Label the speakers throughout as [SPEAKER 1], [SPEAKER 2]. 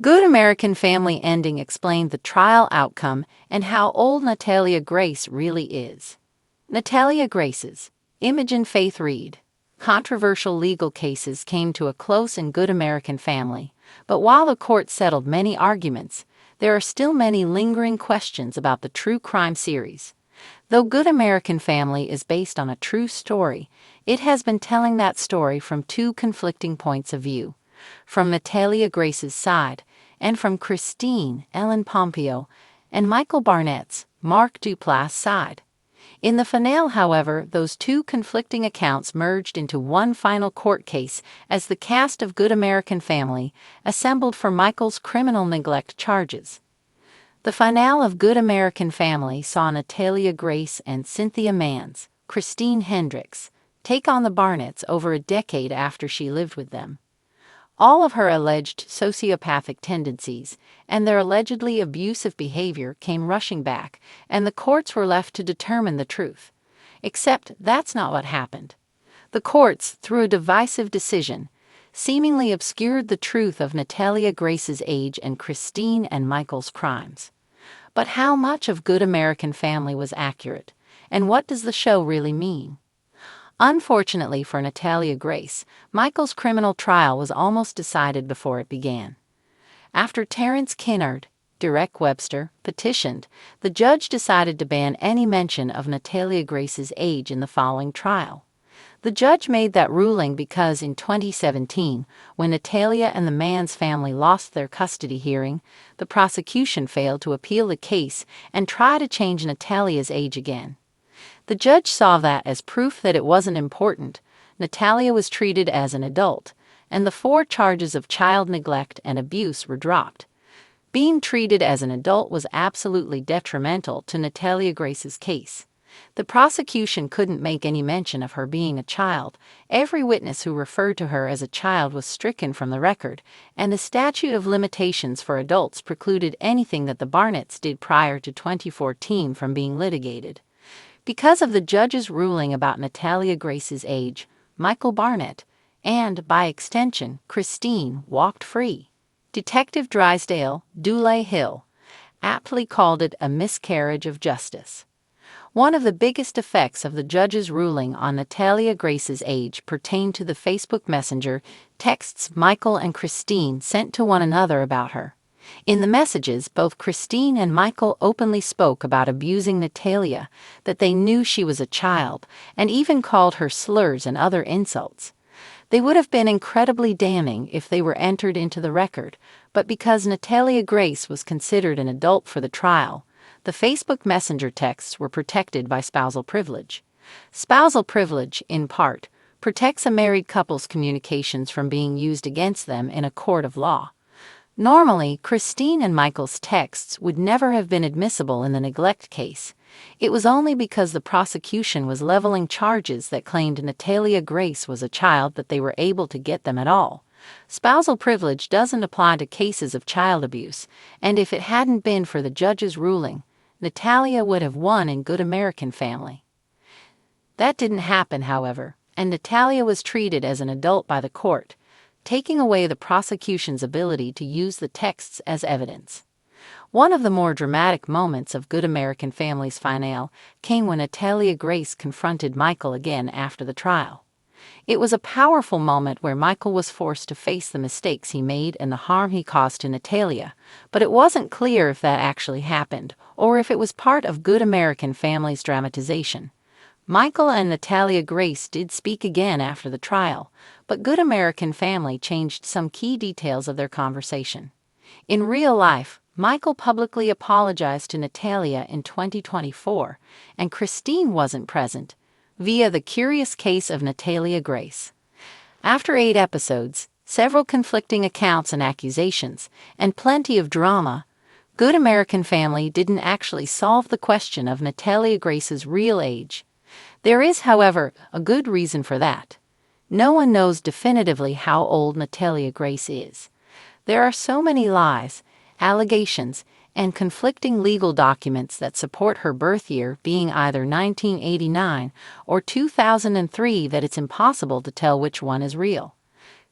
[SPEAKER 1] Good American Family ending explained the trial outcome and how old Natalia Grace really is. Natalia Grace's Imogen Faith Reed. Controversial legal cases came to a close in Good American Family, but while the court settled many arguments, there are still many lingering questions about the true crime series. Though Good American Family is based on a true story, it has been telling that story from two conflicting points of view. From Natalia Grace's side, and from Christine Ellen Pompeo and Michael Barnett's Mark Duplass side. In the finale, however, those two conflicting accounts merged into one final court case as the cast of Good American Family assembled for Michael's criminal neglect charges. The finale of Good American Family saw Natalia Grace and Cynthia Mann's Christine Hendricks take on the Barnetts over a decade after she lived with them. All of her alleged sociopathic tendencies and their allegedly abusive behavior came rushing back, and the courts were left to determine the truth. Except that's not what happened. The courts, through a divisive decision, seemingly obscured the truth of Natalia Grace's age and Christine and Michael's crimes. But how much of Good American Family was accurate, and what does the show really mean? Unfortunately for Natalia Grace, Michael's criminal trial was almost decided before it began. After Terrence Kinnard, Derek Webster, petitioned, the judge decided to ban any mention of Natalia Grace's age in the following trial. The judge made that ruling because in 2017, when Natalia and the Mann's family lost their custody hearing, the prosecution failed to appeal the case and try to change Natalia's age again. The judge saw that as proof that it wasn't important. Natalia was treated as an adult, and the 4 charges of child neglect and abuse were dropped. Being treated as an adult was absolutely detrimental to Natalia Grace's case. The prosecution couldn't make any mention of her being a child. Every witness who referred to her as a child was stricken from the record, and the statute of limitations for adults precluded anything that the Barnetts did prior to 2014 from being litigated. Because of the judge's ruling about Natalia Grace's age, Michael Barnett, and, by extension, Christine, walked free. Detective Drysdale, Dule Hill, aptly called it a miscarriage of justice. One of the biggest effects of the judge's ruling on Natalia Grace's age pertained to the Facebook Messenger texts Michael and Christine sent to one another about her. In the messages, both Christine and Michael openly spoke about abusing Natalia, that they knew she was a child, and even called her slurs and other insults. They would have been incredibly damning if they were entered into the record, but because Natalia Grace was considered an adult for the trial, the Facebook Messenger texts were protected by spousal privilege. Spousal privilege, in part, protects a married couple's communications from being used against them in a court of law. Normally, Christine and Michael's texts would never have been admissible in the neglect case. It was only because the prosecution was leveling charges that claimed Natalia Grace was a child that they were able to get them at all. Spousal privilege doesn't apply to cases of child abuse, and if it hadn't been for the judge's ruling, Natalia would have won in Good American Family. That didn't happen, however, and Natalia was treated as an adult by the court, taking away the prosecution's ability to use the texts as evidence. One of the more dramatic moments of Good American Family's finale came when Natalia Grace confronted Michael again after the trial. It was a powerful moment where Michael was forced to face the mistakes he made and the harm he caused to Natalia, but it wasn't clear if that actually happened or if it was part of Good American Family's dramatization. Michael and Natalia Grace did speak again after the trial, but Good American Family changed some key details of their conversation. In real life, Michael publicly apologized to Natalia in 2024, and Christine wasn't present, via The Curious Case of Natalia Grace. After 8 episodes, several conflicting accounts and accusations, and plenty of drama, Good American Family didn't actually solve the question of Natalia Grace's real age. There is, however, a good reason for that. No one knows definitively how old Natalia Grace is. There are so many lies, allegations, and conflicting legal documents that support her birth year being either 1989 or 2003 that it's impossible to tell which one is real.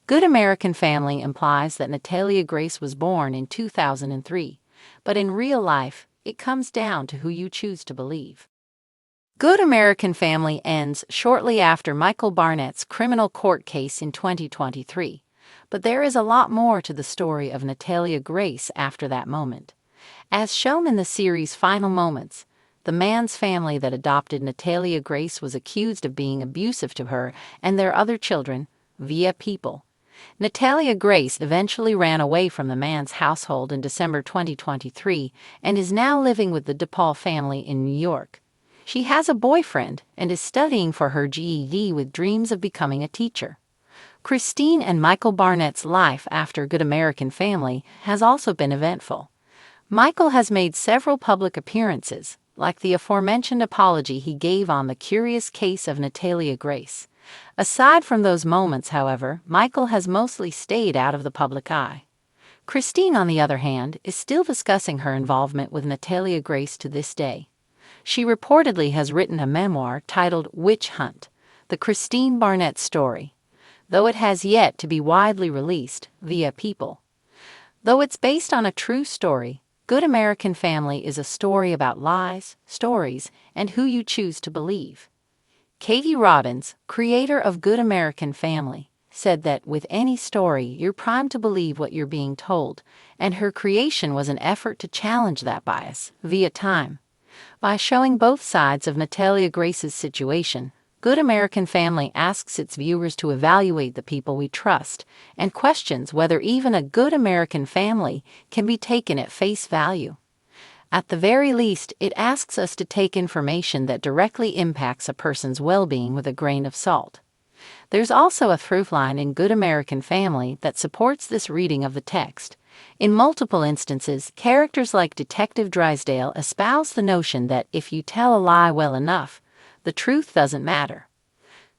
[SPEAKER 1] Good American Family implies that Natalia Grace was born in 2003, but in real life, it comes down to who you choose to believe. Good American Family ends shortly after Michael Barnett's criminal court case in 2023, but there is a lot more to the story of Natalia Grace after that moment. As shown in the series' final moments, the man's family that adopted Natalia Grace was accused of being abusive to her and their other children via people. Natalia Grace eventually ran away from the man's household in December 2023 and is now living with the DePaul family in New York. She has a boyfriend and is studying for her GED with dreams of becoming a teacher. Christine and Michael Barnett's life after Good American Family has also been eventful. Michael has made several public appearances, like the aforementioned apology he gave on the curious case of Natalia Grace. Aside from those moments, however, Michael has mostly stayed out of the public eye. Christine, on the other hand, is still discussing her involvement with Natalia Grace to this day. She reportedly has written a memoir titled Witch Hunt: The Christine Barnett Story, though it has yet to be widely released via People. Though it's based on a true story, Good American Family is a story about lies, stories, and who you choose to believe. Katie Robbins, creator of Good American Family, said that with any story, you're primed to believe what you're being told, and her creation was an effort to challenge that bias via time. By showing both sides of Natalia Grace's situation, Good American Family asks its viewers to evaluate the people we trust and questions whether even a good American family can be taken at face value. At the very least, it asks us to take information that directly impacts a person's well-being with a grain of salt. There's also a through line in Good American Family that supports this reading of the text. In multiple instances, characters like Detective Drysdale espouse the notion that if you tell a lie well enough, the truth doesn't matter.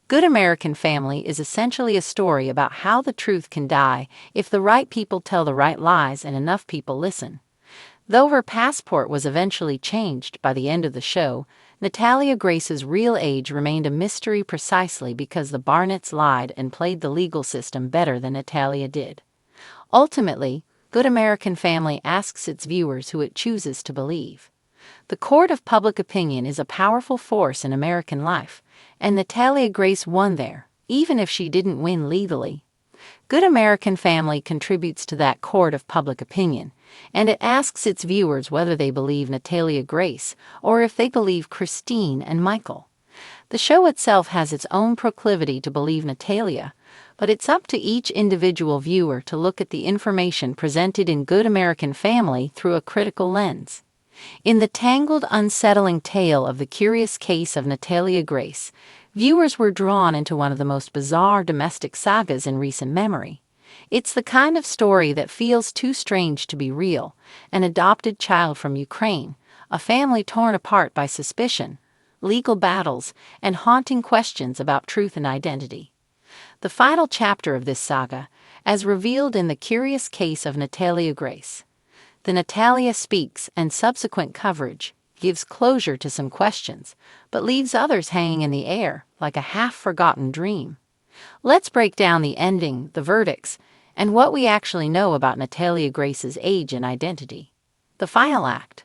[SPEAKER 1] Good American Family is essentially a story about how the truth can die if the right people tell the right lies and enough people listen. Though her passport was eventually changed by the end of the show, Natalia Grace's real age remained a mystery precisely because the Barnetts lied and played the legal system better than Natalia did. Ultimately, Good American Family asks its viewers who it chooses to believe. The court of public opinion is a powerful force in American life, and Natalia Grace won there, even if she didn't win legally. Good American Family contributes to that court of public opinion, and it asks its viewers whether they believe Natalia Grace or if they believe Christine and Michael. The show itself has its own proclivity to believe Natalia, but it's up to each individual viewer to look at the information presented in Good American Family through a critical lens. In the tangled, unsettling tale of the curious case of Natalia Grace, viewers were drawn into one of the most bizarre domestic sagas in recent memory. It's the kind of story that feels too strange to be real: an adopted child from Ukraine, a family torn apart by suspicion, legal battles, and haunting questions about truth and identity. The final chapter of this saga, as revealed in the curious case of Natalia Grace, the Natalia Speaks and subsequent coverage, gives closure to some questions, but leaves others hanging in the air like a half-forgotten dream. Let's break down the ending, the verdicts, and what we actually know about Natalia Grace's age and identity. The final act: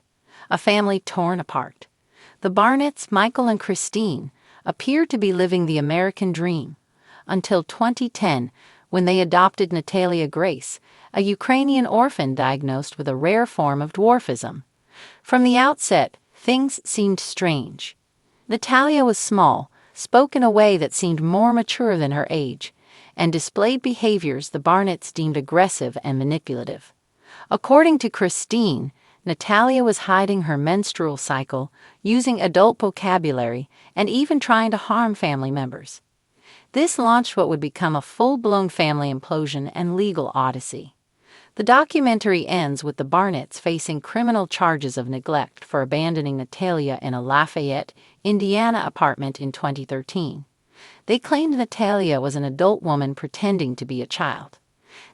[SPEAKER 1] a family torn apart. The Barnetts, Michael and Christine, appeared to be living the American dream until 2010, when they adopted Natalia Grace, a Ukrainian orphan diagnosed with a rare form of dwarfism. From the outset, things seemed strange. Natalia was small, spoke in a way that seemed more mature than her age, and displayed behaviors the Barnetts deemed aggressive and manipulative. According to Christine, Natalia was hiding her menstrual cycle, using adult vocabulary, and even trying to harm family members. This launched what would become a full-blown family implosion and legal odyssey. The documentary ends with the Barnetts facing criminal charges of neglect for abandoning Natalia in a Lafayette, Indiana apartment in 2013. They claimed Natalia was an adult woman pretending to be a child.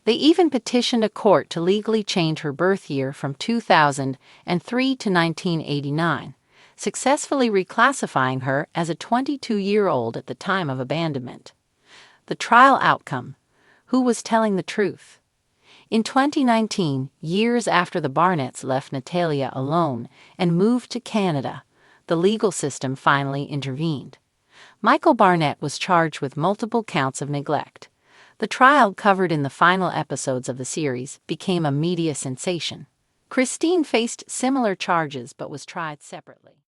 [SPEAKER 1] They even petitioned a court to legally change her birth year from 2003 to 1989, successfully reclassifying her as a 22-year-old at the time of abandonment. The trial outcome: Who was telling the truth? In 2019, years after the Barnetts left Natalia alone and moved to Canada, the legal system finally intervened. Michael Barnett was charged with multiple counts of neglect. The trial, covered in the final episodes of the series, became a media sensation. Christine faced similar charges but was tried separately.